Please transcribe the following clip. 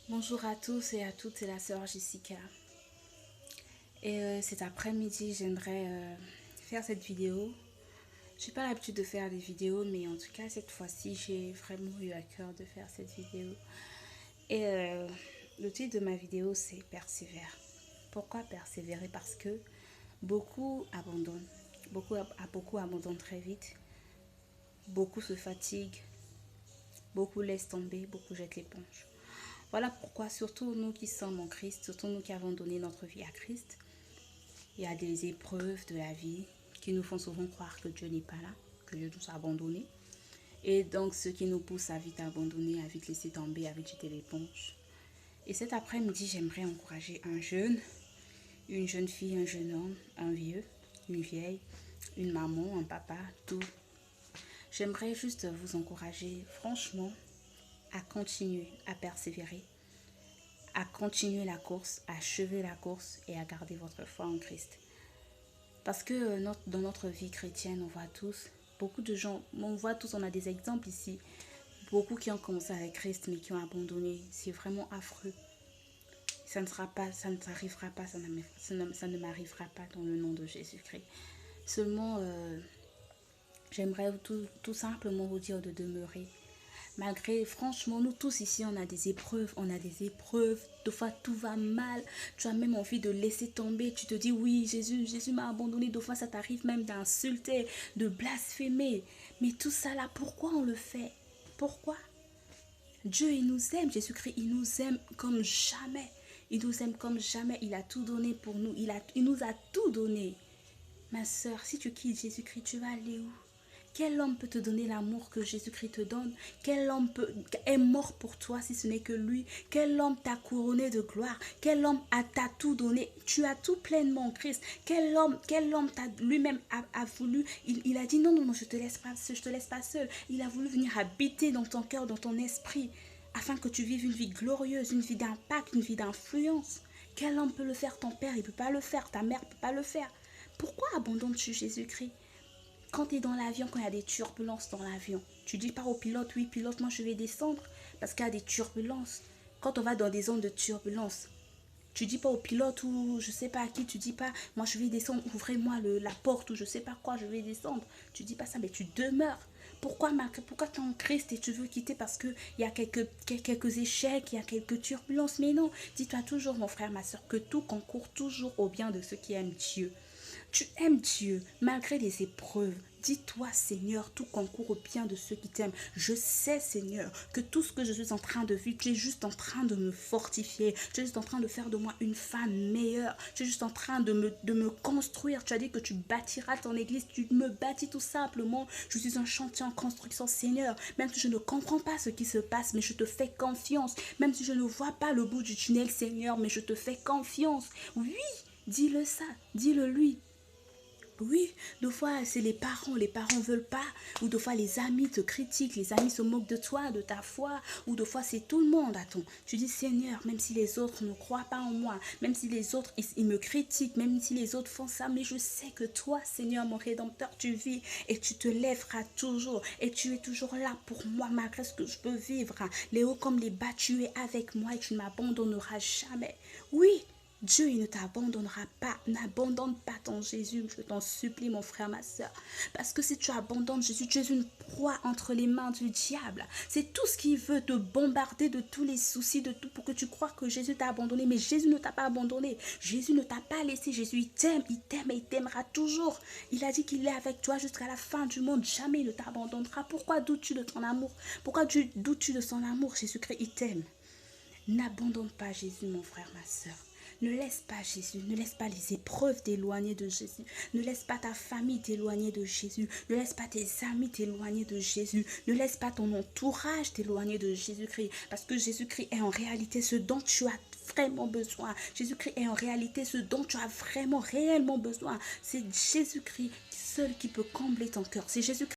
Bonjour à tous et à toutes, c'est la sœur Jessica. Cet après-midi, j'aimerais faire cette vidéo. J'ai pas l'habitude de faire des vidéos, mais en tout cas, cette fois-ci, j'ai vraiment eu à cœur de faire cette vidéo. Et euh, le titre de ma vidéo, c'est Persévère. Pourquoi persévérer? Parce que beaucoup abandonnent. Beaucoup abandonnent très vite. Beaucoup se fatiguent. Beaucoup laissent tomber. Beaucoup jettent l'éponge. Voilà pourquoi, surtout nous qui sommes en Christ, surtout nous qui avons donné notre vie à Christ, il y a des épreuves de la vie qui nous font souvent croire que Dieu n'est pas là, que Dieu nous a abandonnés. Et donc, ce qui nous pousse à vite abandonner, à vite laisser tomber, à vite jeter l'éponge. Et cet après-midi, j'aimerais encourager un jeune, une jeune fille, un jeune homme, un vieux, une vieille, une maman, un papa, tout. J'aimerais juste vous encourager, franchement, à continuer, à persévérer, à continuer la course, à achever la course et à garder votre foi en Christ. Parce que dans notre vie chrétienne, on voit tous, beaucoup de gens, on voit tous, on a des exemples ici, beaucoup qui ont commencé avec Christ mais qui ont abandonné. C'est vraiment affreux. Ça ne sera pas, ça ne t'arrivera pas, ça ne m'arrivera pas dans le nom de Jésus-Christ. Seulement, j'aimerais tout simplement vous dire de demeurer. Malgré, franchement, nous tous ici, on a des épreuves. Des fois, tout va mal. Tu as même envie de laisser tomber. Tu te dis, oui, Jésus m'a abandonné. Des fois, ça t'arrive même d'insulter, de blasphémer. Mais tout ça là, pourquoi on le fait? Pourquoi? Dieu, il nous aime. Jésus-Christ, il nous aime comme jamais. Il nous aime comme jamais. Il a tout donné pour nous. Il nous a tout donné. Ma soeur, si tu quittes Jésus-Christ, tu vas aller où? Quel homme peut te donner l'amour que Jésus-Christ te donne? Quel homme est mort pour toi si ce n'est que lui? Quel homme t'a couronné de gloire? Quel homme t'a tout donné? Tu as tout pleinement en Christ. Quel homme t'a lui-même a voulu? Il a dit non, non, non, je te laisse pas seul. Il a voulu venir habiter dans ton cœur, dans ton esprit, afin que tu vives une vie glorieuse, une vie d'impact, une vie d'influence. Quel homme peut le faire? Ton père, il ne peut pas le faire. Ta mère ne peut pas le faire. Pourquoi abandonnes-tu Jésus-Christ? Quand tu es dans l'avion, quand il y a des turbulences dans l'avion, tu dis pas au pilote, oui pilote, moi je vais descendre parce qu'il y a des turbulences. Quand on va dans des zones de turbulence, tu dis pas au pilote ou je sais pas à qui, tu dis pas, moi je vais descendre, ouvrez-moi la porte ou je sais pas quoi, je vais descendre. Tu dis pas ça, mais tu demeures. Pourquoi tu es en Christ et tu veux quitter parce qu'il y a quelques échecs, il y a quelques turbulences? Mais non, dis-toi toujours, mon frère, ma soeur, que tout concourt toujours au bien de ceux qui aiment Dieu. Tu aimes Dieu malgré les épreuves. Dis-toi, Seigneur, tout concourt au bien de ceux qui t'aiment. Je sais, Seigneur, que tout ce que je suis en train de vivre, tu es juste en train de me fortifier. Tu es juste en train de faire de moi une femme meilleure. Tu es juste en train de me construire. Tu as dit que tu bâtiras ton église. Tu me bâtis tout simplement. Je suis un chantier en construction, Seigneur. Même si je ne comprends pas ce qui se passe, mais je te fais confiance. Même si je ne vois pas le bout du tunnel, Seigneur, mais je te fais confiance. Oui, dis-le ça. Dis-le lui. Oui, des fois c'est les parents veulent pas, ou des fois les amis te critiquent, les amis se moquent de toi, de ta foi, ou des fois c'est tout le monde, attends. Tu dis Seigneur, même si les autres ne croient pas en moi, même si les autres ils me critiquent, même si les autres font ça, mais je sais que toi, Seigneur mon Rédempteur, tu vis et tu te lèveras toujours et tu es toujours là pour moi malgré ce que je peux vivre. Les hauts comme les bas, tu es avec moi et tu ne m'abandonneras jamais. Oui, Dieu, il ne t'abandonnera pas. N'abandonne pas ton Jésus, je t'en supplie, mon frère, ma soeur. Parce que si tu abandonnes Jésus, tu es une proie entre les mains du diable. C'est tout ce qu'il veut, te bombarder de tous les soucis, de tout, pour que tu crois que Jésus t'a abandonné. Mais Jésus ne t'a pas abandonné. Jésus ne t'a pas laissé. Jésus, il t'aime et il t'aimera toujours. Il a dit qu'il est avec toi jusqu'à la fin du monde. Jamais il ne t'abandonnera. Pourquoi doutes-tu de ton amour? Pourquoi doutes-tu de son amour? Jésus-Christ, il t'aime. N'abandonne pas Jésus, mon frère, ma soeur. Ne laisse pas Jésus, ne laisse pas les épreuves t'éloigner de Jésus. Ne laisse pas ta famille t'éloigner de Jésus. Ne laisse pas tes amis t'éloigner de Jésus. Ne laisse pas ton entourage t'éloigner de Jésus-Christ. Parce que Jésus-Christ est en réalité ce dont tu as vraiment besoin. Jésus-Christ est en réalité ce dont tu as vraiment réellement besoin. C'est Jésus-Christ seul qui peut combler ton cœur. C'est Jésus-Christ